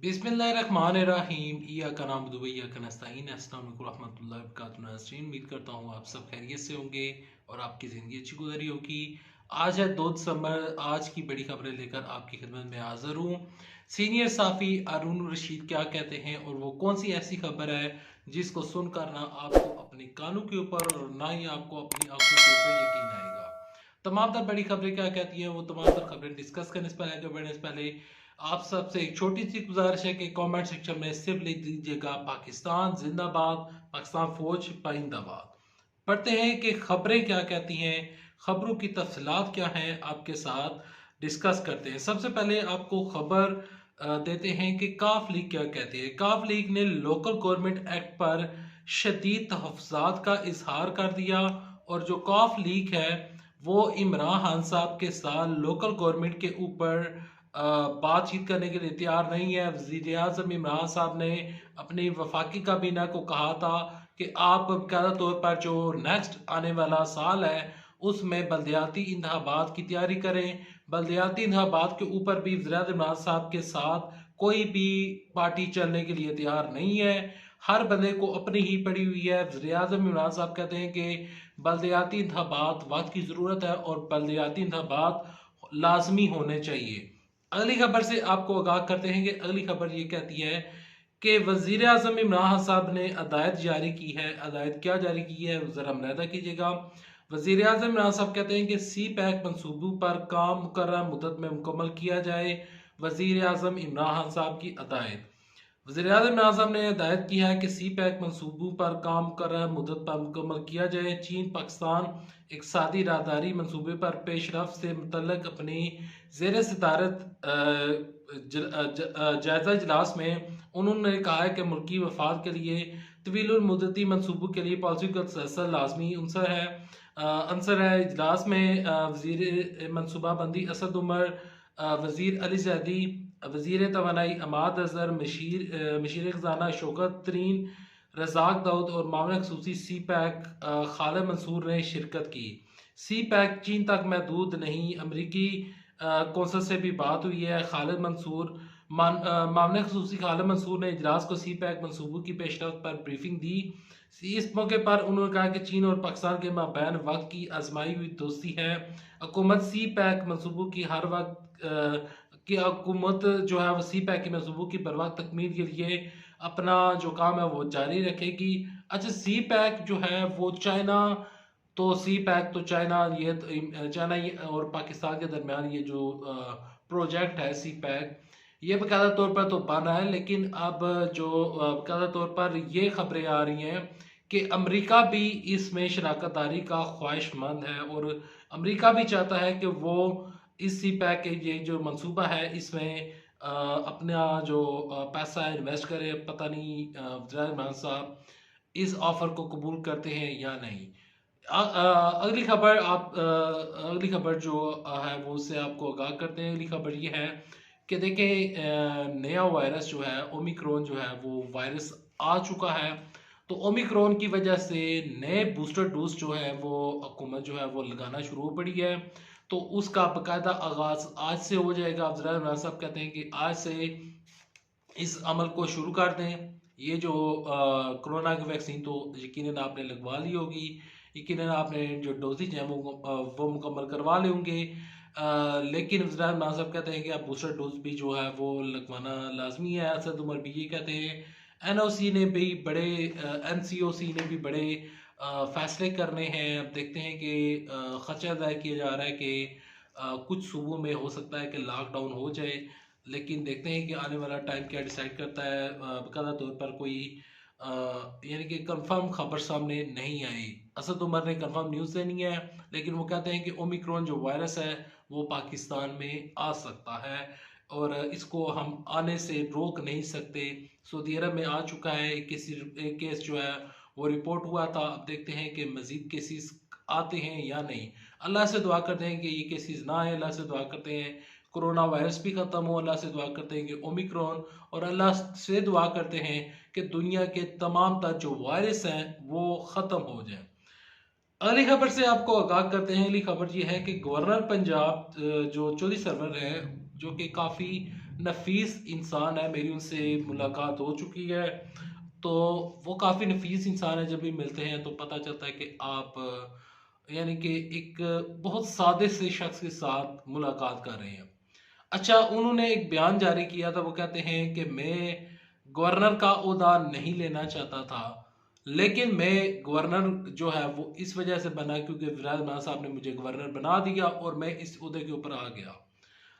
बिस्मिल्लाहिर्रहमानिर्रहीम इय्याका नअबुदु व इय्याका नस्तईन। अस्सलाम वालेकुम रहमतुल्लाहि व बरकातुहू। नाज़रीन, उम्मीद करता हूँ आप सब खैरियत से होंगे और आपकी ज़िंदगी अच्छी गुजरी होगी। आज है 2 दिसंबर। आज की बड़ी खबरें लेकर आपकी खिदमत में हाज़िर हूँ। सीनियर साफ़ी हारून रशीद क्या कहते हैं और वो कौन सी ऐसी खबर है जिसको सुनकर ना आपको अपने कानों के ऊपर और ना ही आपको अपनी आंखों के ऊपर यकीन आएगा। तमाम तर बड़ी खबरें क्या कहती हैं वो तमाम तर खबरें डिस्कस करने से पहले, आगे बढ़ने से पहले आप सबसे एक छोटी सी गुजारिश है कि कमेंट सेक्शन में सिर्फ लिख दीजिएगा पाकिस्तान जिंदाबाद, पाकिस्तान फौज पाइंदाबाद। पढ़ते हैं कि खबरें क्या कहती हैं, खबरों की तफसीलात क्या हैं, आपके साथ डिस्कस करते हैं। सबसे पहले आपको खबर देते हैं कि काफ लीग क्या कहती है। काफ लीग ने लोकल गवर्नमेंट एक्ट पर शदीद तहफ़्फ़ुज़ात का इजहार कर दिया और जो काफ लीग है वो इमरान खान साहब के साथ लोकल गवर्नमेंट के ऊपर बातचीत करने के लिए तैयार नहीं है। वज़ीर आज़म इमरान साहब ने अपनी वफाकी काबीना को कहा था कि आप बाकायदा तौर पर जो नेक्स्ट आने वाला साल है उसमें बल्दियाती इंतखाबात की तैयारी करें। बल्दियाती इंतखाबात के ऊपर भी वज़ीर इमरान साहब के साथ कोई भी पार्टी चलने के लिए तैयार नहीं है। हर बंदे को अपनी ही पड़ी हुई है। वज़ीर आज़म इमरान साहब कहते हैं कि बल्दियाती इंतखाबात वक्त की ज़रूरत है और बल्दियाती इंतखाबात लाजमी होने चाहिए। अगली खबर से आपको आगाह करते हैं कि अगली खबर ये कहती है कि वज़ीर आज़म इमरान खान साहब ने हदायत जारी की है। हदायत क्या जारी की है ज़रा मुलाहिज़ा कीजिएगा। वज़ीर आज़म इमरान साहब कहते हैं कि सी पैक मनसूबों पर काम मुकर्रर मुद्दत में मुकम्मल किया जाए। वज़ीर आज़म इमरान खान साहब की हदायत। वज़ीर-ए-आज़म इमरान साहब ने हिदायत की है कि सी पैक मनसूबों पर काम कर मुद्दत पर मुकम्मल किया जाए। चीन पाकिस्तान इक़्तिसादी राहदारी मनसूबे पर पेशरफ्त से मुतल्लक अपनी ज़ेर सदारत जायज़ा इजलास में उन्होंने कहा है कि मुल्की वफाद के लिए तवील मुद्दती मनसूबों के लिए पॉलिसी का तसलसल लाजमी अंसर है। इजलास में वज़ीर मनसूबाबंदी असद उमर, वज़ीर अली ज़ैदी, वज़ीर तवानाई अमाद अज़हर, मशीर ख़ज़ाना शौकत तरीन, रज़ाक दाऊद और मामला खसूसी सी पैक खालिद मंसूर ने शिरकत की। सी पैक चीन तक महदूद नहीं, अमरीकी कौंसल से भी बात हुई है। खालिद मंसूर मामले खसूसी खालिद मंसूर ने इजलास को सी पैक मनसूबों की पेशरफ्त पर ब्रीफिंग दी। इस मौके पर उन्होंने कहा कि चीन और पाकिस्तान के माबैन वक्त की आजमाई हुई दोस्ती है। हुकूमत सी पैक मनसूबों की हर वक्त कि हुकूमत जो है वो सी पैक के मनसूबों की बर वक्त तकमील के लिए अपना जो काम है वो जारी रखेगी। अच्छा, सी पैक जो है वो चाइना, तो सी पैक तो चाइना चाइना ये और पाकिस्तान के दरमियान ये जो प्रोजेक्ट है सी पैक, ये बाकायदा तौर पर तो बना है, लेकिन अब जो बाकायदा तौर पर ये खबरें आ रही हैं कि अमेरिका भी इसमें शराकत दारी का ख्वाहिशमंद है और अमेरिका भी चाहता है कि वो इस सी पैक के ये जो मंसूबा है इसमें अपना जो पैसा इन्वेस्ट करे। पता नहीं वज़ीर इमरान साहब इस ऑफर को कबूल करते हैं या नहीं। अगली खबर जो है वो उससे आपको आगाह करते हैं। अगली खबर ये है कि देखें, नया वायरस जो है ओमिक्रॉन जो है वो वायरस आ चुका है। तो ओमिक्रॉन की वजह से नए बूस्टर डोज जो है वो हुकूमत जो है वो लगाना शुरू हो पड़ी है। तो उसका बाकायदा आगाज आज से हो जाएगा। वज़ीर इमरान साहब कहते हैं कि आज से इस अमल को शुरू कर दें। ये जो कोरोना की वैक्सीन तो यकीनन आपने लगवा ली होगी, यकीनन आपने जो डोजेज हैं वो मुकम्मल करवा ले होंगे। लेकिन वज़ीर इमरान साहब कहते हैं कि आप बूस्टर डोज भी जो है वो लगवाना लाजमी है। असद उमर भी ये कहते हैं। एनओसी ने भी बड़े एनसीओसी ने भी बड़े फैसले करने हैं। अब देखते हैं कि खदशा ज़ाहिर किया जा रहा है कि कुछ सूबों में हो सकता है कि लॉकडाउन हो जाए, लेकिन देखते हैं कि आने वाला टाइम क्या डिसाइड करता है। बाकायदा तौर पर कोई यानी कि कंफर्म खबर सामने नहीं आई। असद उमर ने कंफर्म न्यूज़ देनी है, लेकिन वो कहते हैं कि ओमिक्रॉन जो वायरस है वो पाकिस्तान में आ सकता है और इसको हम आने से रोक नहीं सकते। सऊदी अरब में आ चुका है एक केस जो है वो रिपोर्ट हुआ था। अब देखते हैं कि मज़ीद केसेस आते हैं या नहीं। अल्लाह से दुआ करते हैं कि ये केसेस ना आए। अल्लाह से दुआ करते हैं कोरोना वायरस भी ख़त्म हो। अल्लाह से दुआ करते हैं कि ओमिक्रॉन, और अल्लाह से दुआ करते हैं कि दुनिया के तमाम तर जो वायरस हैं वो ख़त्म हो जाए। अगली खबर से आपको आगाह करते हैं। अगली खबर ये है कि गवर्नर पंजाब जो चौधरी सरवर है, जो कि काफ़ी नफीस इंसान है, मेरी उनसे मुलाकात हो चुकी है। तो वो काफ़ी नफीस इंसान है, जब भी मिलते हैं तो पता चलता है कि आप यानी कि एक बहुत सादे से शख्स के साथ मुलाकात कर रहे हैं। अच्छा, उन्होंने एक बयान जारी किया था, वो कहते हैं कि मैं गवर्नर का ओहदा नहीं लेना चाहता था, लेकिन मैं गवर्नर जो है वो इस वजह से बना क्योंकि फिराज खान साहब ने मुझे गवर्नर बना दिया और मैं इस ओहदे के ऊपर आ गया।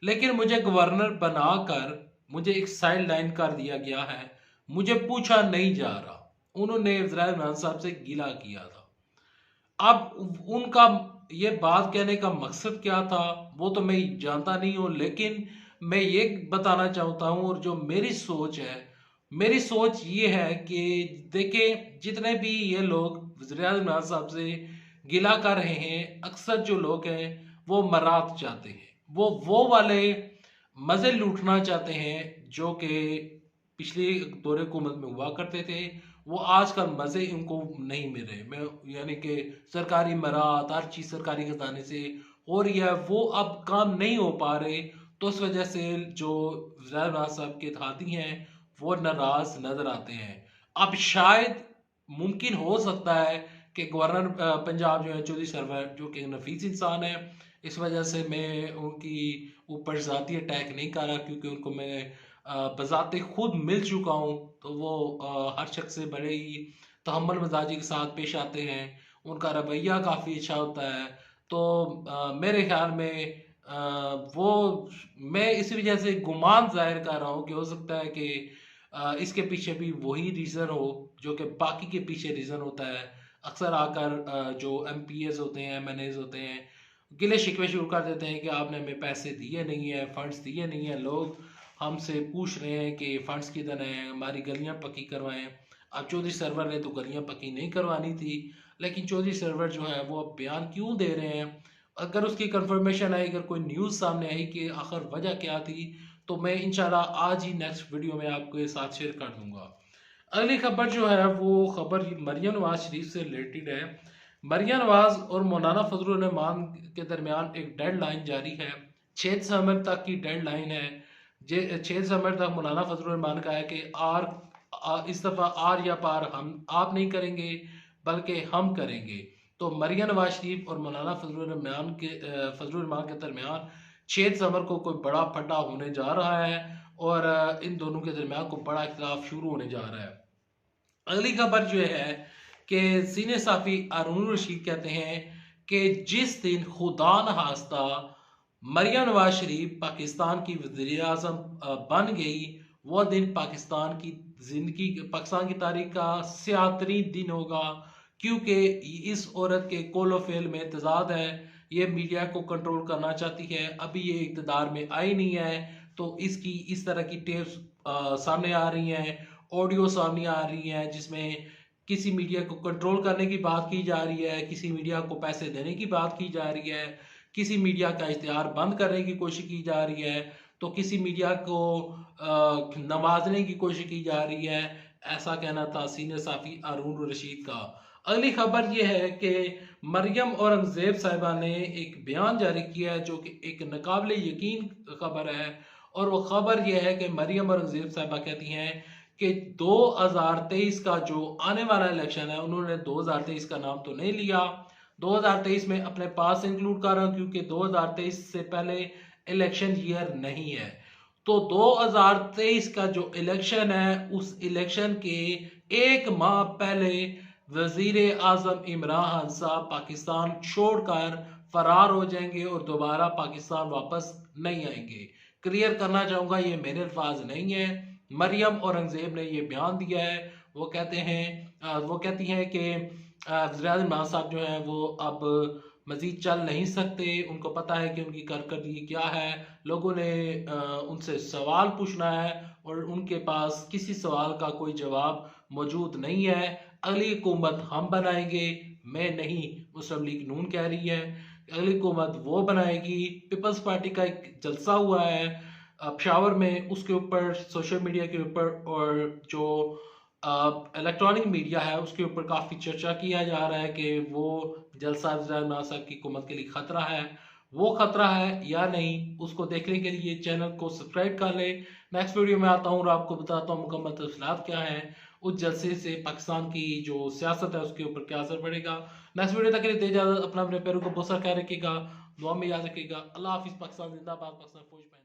लेकिन मुझे गवर्नर बनाकर मुझे एक साइड लाइन कर दिया गया है, मुझे पूछा नहीं जा रहा। उन्होंने फिराज खान साहब से गिला किया था। अब उनका ये बात कहने का मकसद क्या था वो तो मैं जानता नहीं हूँ, लेकिन मैं ये बताना चाहता हूँ और जो मेरी सोच है, मेरी सोच ये है कि देखें, जितने भी ये लोग वज़ीर-ए-आज़म साहब से गिला कर रहे हैं, अक्सर जो लोग हैं वो मरात चाहते हैं, वो वाले मजे लूटना चाहते हैं जो कि पिछले दौरे हुकूमत में हुआ करते थे। वो आजकल मजे इनको नहीं मिल रहे, मैं यानी कि सरकारी मरात हर चीज सरकारी खजाने से हो रही है, वो अब काम नहीं हो पा रहे। तो उस वजह से जो वज़ीर नवाज साहब के हाथी हैं वो नाराज नजर आते हैं। अब शायद मुमकिन हो सकता है कि गवर्नर पंजाब जो है चौधरी सरवर, जो कि नफीस इंसान है, इस वजह से मैं उनकी ऊपर ज़ाती अटैक नहीं कर रहा, क्योंकि उनको मैं बज़ाते खुद मिल चुका हूँ। तो वो हर शख्स से बड़े ही तहम्मुल मिजाजी के साथ पेश आते हैं, उनका रवैया काफ़ी अच्छा होता है। तो मेरे ख्याल में वो, मैं इस वजह से गुमान जाहिर कर रहा हूँ कि हो सकता है कि इसके पीछे भी वही रीज़न हो जो कि बाकी के पीछे रीज़न होता है। अक्सर आकर जो MPs होते हैं, MNAs होते हैं, गिले शिकवे शुरू कर देते हैं कि आपने हमें पैसे दिए नहीं है, फंड्स दिए नहीं है। लोग हमसे पूछ रहे हैं कि फंड्स किधर हैं, हमारी गलियां पक्की करवाएं। अब चौधरी सरवर ने तो गलियां पक्की नहीं करवानी थी, लेकिन चौधरी सरवर जो है वो अब बयान क्यों दे रहे हैं? अगर उसकी कंफर्मेशन आई, अगर कोई न्यूज़ सामने आई कि आखिर वजह क्या थी, तो मैं इंशाल्लाह आज ही नेक्स्ट वीडियो में आपके साथ शेयर कर दूंगा। अगली खबर जो है वो खबर मरियम नवाज शरीफ से रिलेटेड है। मरियम नवाज और मौलाना फजलुर रहमान के दरमियान एक डेडलाइन जारी है, 6 दिसंबर तक की डेडलाइन है। 6 दिसंबर तक मौलाना फजलुर रहमान का है कि इस दफ़ा आर या पार हम आप नहीं करेंगे बल्कि हम करेंगे। तो मरियम नवाज शरीफ और मौलाना फजलुर रहमान के दरमियान 6 दिसंबर को कोई बड़ा फड्डा होने जा रहा है और इन दोनों के दरमियान को बड़ा इख्तिलाफ शुरू होने जा रहा है। अगली खबर जो है कि सीनियर साफी हारून रशीद कहते हैं कि जिस दिन खुदा न खास्ता मरियम नवाज शरीफ पाकिस्तान की वज़ीर आज़म बन गई, वह दिन पाकिस्तान की जिंदगी, पाकिस्तान की तारीख का स्यातरीन दिन होगा, क्योंकि इस औरत के कोलो फेल में तजाद है। ये मीडिया को कंट्रोल करना चाहती है, अभी ये इक़्तिदार में आई नहीं है, तो इसकी इस तरह की टेप्स सामने आ रही हैं, ऑडियो सामने आ रही है, जिसमें किसी मीडिया को कंट्रोल करने की बात की जा रही है, किसी मीडिया को पैसे देने की बात की जा रही है, किसी मीडिया का इश्तिहार बंद करने की कोशिश की जा रही है, तो किसी मीडिया को नवाजने की कोशिश की जा रही है। ऐसा कहना था सीनियर साफी हारून रशीद का। अगली खबर यह है कि मरियम औरंगजेब साहिबा ने एक बयान जारी किया है जो कि एक नाकाबिले यकीन खबर है, और वो खबर यह है कि मरियम औरंगजेब साहिबा कहती हैं कि 2023 का जो आने वाला इलेक्शन है, उन्होंने 2023 का नाम तो नहीं लिया, 2023 में अपने पास इंक्लूड कर रहा हूं क्योंकि 2023 से पहले इलेक्शन ईयर नहीं है। तो 2023 का जो इलेक्शन है, उस इलेक्शन के एक माह पहले वजीर आजम इमरान खान साहब पाकिस्तान छोड़कर फरार हो जाएंगे और दोबारा पाकिस्तान वापस नहीं आएंगे। क्लियर करना चाहूंगा, ये मेरे अल्फाज नहीं है, मरियम औरंगजेब ने ये बयान दिया है। वो कहते हैं, वो कहती हैं कि वज़ीर इमरान साहब जो हैं वो अब मजीद चल नहीं सकते, उनको पता है कि उनकी कारकर्दगी क्या है, लोगों ने उनसे सवाल पूछना है और उनके पास किसी सवाल का कोई जवाब मौजूद नहीं है। अगली हुकूमत हम बनाएंगे, मैं नहीं, मुस्लिम लीग नून कह रही है। अगली हुकूमत वो बनाएगी। पीपल्स पार्टी का एक जलसा हुआ है पेशावर में, उसके ऊपर सोशल मीडिया के ऊपर और जो इलेक्ट्रॉनिक मीडिया है उसके ऊपर काफ़ी चर्चा किया जा रहा है कि वो जलसा इमरान साहब की हुकूमत के लिए खतरा है। वो खतरा है या नहीं, उसको देखने के लिए चैनल को सब्सक्राइब कर ले। नेक्स्ट वीडियो में आता हूँ और आपको बताता हूँ मुकम्मल तफसीलात क्या है, उस जलसे से पाकिस्तान की जो सियासत है उसके ऊपर क्या असर पड़ेगा। नेक्स्ट वीडियो तक के लिए दे इजाजत, अपना अपने पैरों को बहुत सारा ख्याल रखिएगा, दुआ में याद रखिएगा। अल्लाह हाफिज़। पाकिस्तान जिंदाबाद, पाकिस्तान फौज।